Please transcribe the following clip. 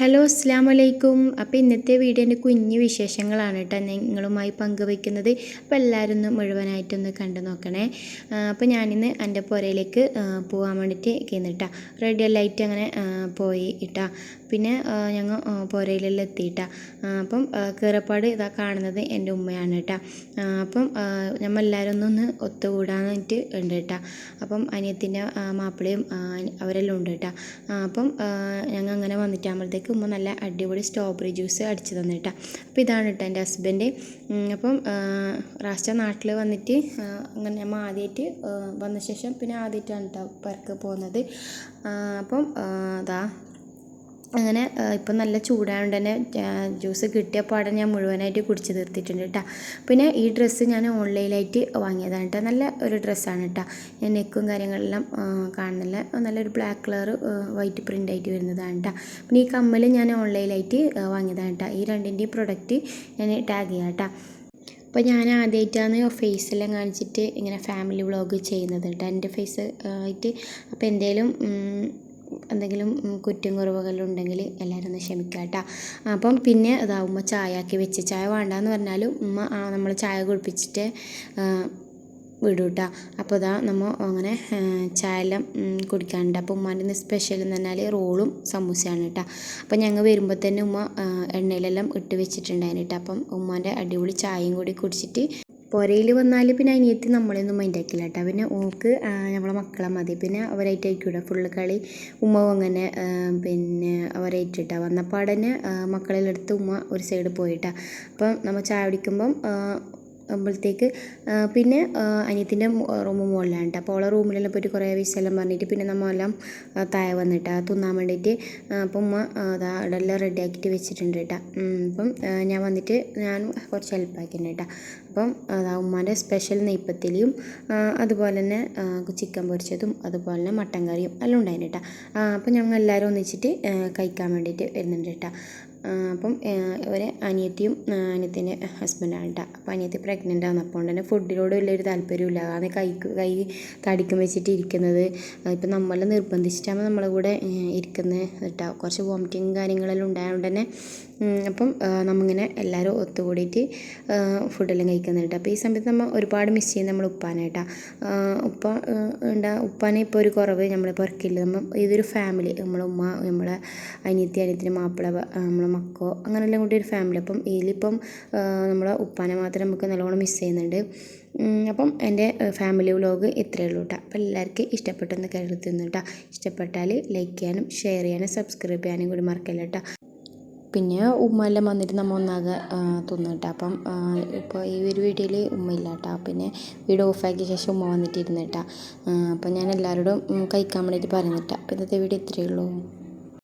Hello അസ്സലാമലൈക്കും. അപ്പോൾ ഇന്നത്തെ വീഡിയോൻ്റെ കുഞ്ഞു വിശേഷങ്ങളാണ് കേട്ടോ നിങ്ങളുമായി പങ്കുവയ്ക്കുന്നത്. അപ്പോൾ എല്ലാവരും ഒന്ന് മുഴുവനായിട്ടൊന്ന് കണ്ടു നോക്കണേ. അപ്പോൾ ഞാനിന്ന് എൻ്റെ പുരയിലേക്ക് പോകാൻ വേണ്ടിയിട്ട് കേന്നിട്ടാ റെഡിയെല്ലായിട്ട് അങ്ങനെ പോയി ഇട്ടാ. പിന്നെ ഞങ്ങൾ പുരയിലെല്ലാം എത്തിയിട്ടാ. അപ്പം കീറപ്പാട് ഇതാ കാണുന്നത് എൻ്റെ ഉമ്മയാണ് കേട്ടോ. അപ്പം നമ്മളെല്ലാവരും ഒന്ന് ഒത്തുകൂടാനായിട്ട് ഉണ്ട് കേട്ടോ. അപ്പം അനിയത്തിൻ്റെ മാപ്പിളയും അവരെല്ലാം ഉണ്ട് കേട്ടോ. അപ്പം ഞങ്ങൾ അങ്ങനെ വന്നിട്ടാകുമ്പോഴത്തേക്ക് ഉമ്മ നല്ല അടിപൊളി സ്ട്രോബെറി ജ്യൂസ് അടിച്ച് തന്നിട്ടാ. അപ്പോൾ ഇതാണ് കേട്ടോ എൻ്റെ ഹസ്ബൻഡ്. അപ്പം റാസ്റ്റ നാട്ടിൽ വന്നിട്ട് അങ്ങനെ നമ്മൾ ആദ്യമായിട്ട് വന്ന ശേഷം പിന്നെ ആദ്യമായിട്ടാണ് കേട്ടോ പുറക്ക് പോകുന്നത്. അപ്പം അതാ അങ്ങനെ ഇപ്പം നല്ല ചൂടായതുകൊണ്ട് തന്നെ ജ്യൂസ് കിട്ടിയ പാടെ ഞാൻ മുഴുവനായിട്ട് കുടിച്ച് തീർത്തിട്ടുണ്ട് കേട്ടോ. പിന്നെ ഈ ഡ്രസ്സ് ഞാൻ ഓൺലൈനായിട്ട് വാങ്ങിയതാണ് കേട്ടോ. നല്ല ഒരു ഡ്രസ്സാണ് കേട്ടോ. ഞാൻ നെക്കും കാര്യങ്ങളെല്ലാം കാണുന്നില്ല, നല്ലൊരു ബ്ലാക്ക് കളർ വൈറ്റ് പ്രിൻ്റ് ആയിട്ട് വരുന്നതാണ് കേട്ടോ. പിന്നെ ഈ കമ്മൽ ഞാൻ ഓൺലൈനായിട്ട് വാങ്ങിയതാണ് കേട്ടോ. ഈ രണ്ടിൻ്റെയും പ്രൊഡക്റ്റ് ഞാൻ ടാഗ് ചെയ്യാം കേട്ടോ. അപ്പോൾ ഞാൻ ആദ്യമായിട്ടാണ് ഫേസെല്ലാം കാണിച്ചിട്ട് ഇങ്ങനെ ഫാമിലി വ്ളോഗ് ചെയ്യുന്നത് കേട്ടോ, എൻ്റെ ഫേസ് ആയിട്ട്. അപ്പോൾ എന്തെങ്കിലും കുറ്റം കുറവുകളെല്ലാം ഉണ്ടെങ്കിൽ എല്ലാവരും ഒന്ന് ക്ഷമിക്കുക കേട്ടോ. അപ്പം പിന്നെ ഉമ്മ ചായ ആക്കി വെച്ച്, ചായ വേണ്ടാന്ന് പറഞ്ഞാലും ഉമ്മ നമ്മൾ ചായ കുടിപ്പിച്ചിട്ട് വിടും കേട്ടോ. അപ്പോൾ നമ്മൾ അങ്ങനെ ചായ എല്ലാം കുടിക്കാനുണ്ട്. അപ്പോൾ ഉമ്മാൻ്റെ സ്പെഷ്യൽ എന്ന് പറഞ്ഞാൽ റോളും സമൂസയാണ് കേട്ടോ. അപ്പം ഞങ്ങൾ വരുമ്പോൾ തന്നെ ഉമ്മ എണ്ണയിലെല്ലാം ഇട്ട് വെച്ചിട്ടുണ്ടായിരുന്നു കേട്ടോ. അപ്പം ഉമ്മാൻ്റെ അടിപൊളി ചായയും കൂടി കുടിച്ചിട്ട് പുരയിൽ വന്നാൽ പിന്നെ അനിയത്തി നമ്മളെയൊന്നും മൈൻഡാക്കില്ല കേട്ടോ. പിന്നെ ഓക്ക് നമ്മളെ മക്കളെ മതി, പിന്നെ അവരായിട്ടായിരിക്കൂടെ ഫുള്ള് കളി. ഉമ്മ അങ്ങനെ പിന്നെ അവരായിട്ടിട്ടാ വന്നപ്പാടന്നെ മക്കളെല്ലാം എടുത്ത് ഉമ്മ ഒരു സൈഡ് പോയിട്ടാ. അപ്പം നമ്മൾ ചായ കുടിക്കുമ്പം ആകുമ്പോഴത്തേക്ക് പിന്നെ അനിയത്തിൻ്റെ റൂമ് മുകളിലാണ് കേട്ടോ. അപ്പോൾ അവളെ റൂമിലെല്ലാം പോയിട്ട് കുറേ വിശെല്ലാം പറഞ്ഞിട്ട് പിന്നെ നമ്മളെല്ലാം താഴെ വന്നിട്ടാ തിന്നാൻ വേണ്ടിയിട്ട്. അപ്പം ഉമ്മ അതെല്ലാം റെഡിയാക്കിയിട്ട് വെച്ചിട്ടുണ്ട് കേട്ടോ. അപ്പം ഞാൻ വന്നിട്ട് ഞാൻ കുറച്ച് ഹെൽപ്പാക്കിയിട്ടുണ്ട് കേട്ടോ. അപ്പം ഉമ്മാൻ്റെ സ്പെഷ്യൽ നെയ്പ്പത്തിലിയും അതുപോലെ തന്നെ ചിക്കൻ പൊരിച്ചതും അതുപോലെ തന്നെ മട്ടൻ കറിയും എല്ലാം ഉണ്ടായിരുന്നു കേട്ടോ. അപ്പം ഞങ്ങൾ എല്ലാവരും ഒന്നിച്ചിട്ട് കഴിക്കാൻ വേണ്ടിയിട്ട് വരുന്നുണ്ട് കേട്ടോ. അപ്പം ഒരു അനിയത്തിയും അനിയത്തിൻ്റെ ഹസ്ബൻഡാണ് കേട്ടോ. അപ്പോൾ അനിയത്തി പ്രഗ്നൻ്റ് ആണ്. അപ്പോൾ തന്നെ ഫുഡിനോട് വലിയൊരു താല്പര്യമില്ല. അതാണ് കൈ തടിക്കും വെച്ചിട്ട് ഇരിക്കുന്നത്. ഇപ്പം നമ്മളെ നിർബന്ധിച്ചിട്ടാകുമ്പോൾ നമ്മളെ കൂടെ ഇരിക്കുന്നത് കേട്ടോ. കുറച്ച് വോമിറ്റിങ് കാര്യങ്ങളെല്ലാം ഉണ്ടായതുകൊണ്ട് തന്നെ അപ്പം നമ്മളിങ്ങനെ എല്ലാവരും ഒത്തുകൂടിയിട്ട് ഫുഡെല്ലാം കഴിക്കുന്നുണ്ട്. അപ്പോൾ ഈ സമയത്ത് നമ്മൾ ഒരുപാട് മിസ് ചെയ്യുന്നത് നമ്മൾ ഉപ്പാനെ കേട്ടോ. ഉപ്പാനെ ഇപ്പോൾ ഒരു കുറവ് നമ്മളെ പുറക്കില്ല. നമ്മൾ ഇതൊരു ഫാമിലി, നമ്മളെ ഉമ്മ, നമ്മളെ അനിയത്തിൻ്റെ മാപ്പിള, നമ്മളെ മക്കോ, അങ്ങനെയെല്ലാം കൂടി ഒരു ഫാമിലി. അപ്പം ഇതിലിപ്പം നമ്മളെ ഉപ്പാനെ മാത്രം നമുക്ക് നല്ലോണം മിസ് ചെയ്യുന്നുണ്ട്. അപ്പം എൻ്റെ ഫാമിലി വ്ലോഗ് ഇത്രയേ ഉള്ളൂ കേട്ടോ. അപ്പോൾ എല്ലാവർക്കും ഇഷ്ടപ്പെട്ടെന്ന് കരുതുന്നു കേട്ടോ. ഇഷ്ടപ്പെട്ടാൽ ലൈക്ക് ചെയ്യാനും ഷെയർ ചെയ്യാനും സബ്സ്ക്രൈബ് ചെയ്യാനും കൂടി മറക്കല്ല കേട്ടോ. പിന്നെ ഉമ്മ എല്ലാം വന്നിട്ട് നമ്മൾ ഒന്നാകെ തിന്നു കേട്ടോ. അപ്പം ഇപ്പോൾ ഈ ഒരു വീഡിയോയിൽ ഉമ്മ ഇല്ല കേട്ടോ. പിന്നെ വീഡിയോ ഓഫാക്കിയ ശേഷം ഉമ്മ വന്നിട്ടിരുന്നു കേട്ടോ. അപ്പം ഞാൻ എല്ലാവരോടും കഴിക്കാൻ വേണ്ടിയിട്ട് പറയുന്നിട്ടാ. അപ്പോൾ ഇന്നത്തെ വീഡിയോ ഇത്രയേ ഉള്ളൂ.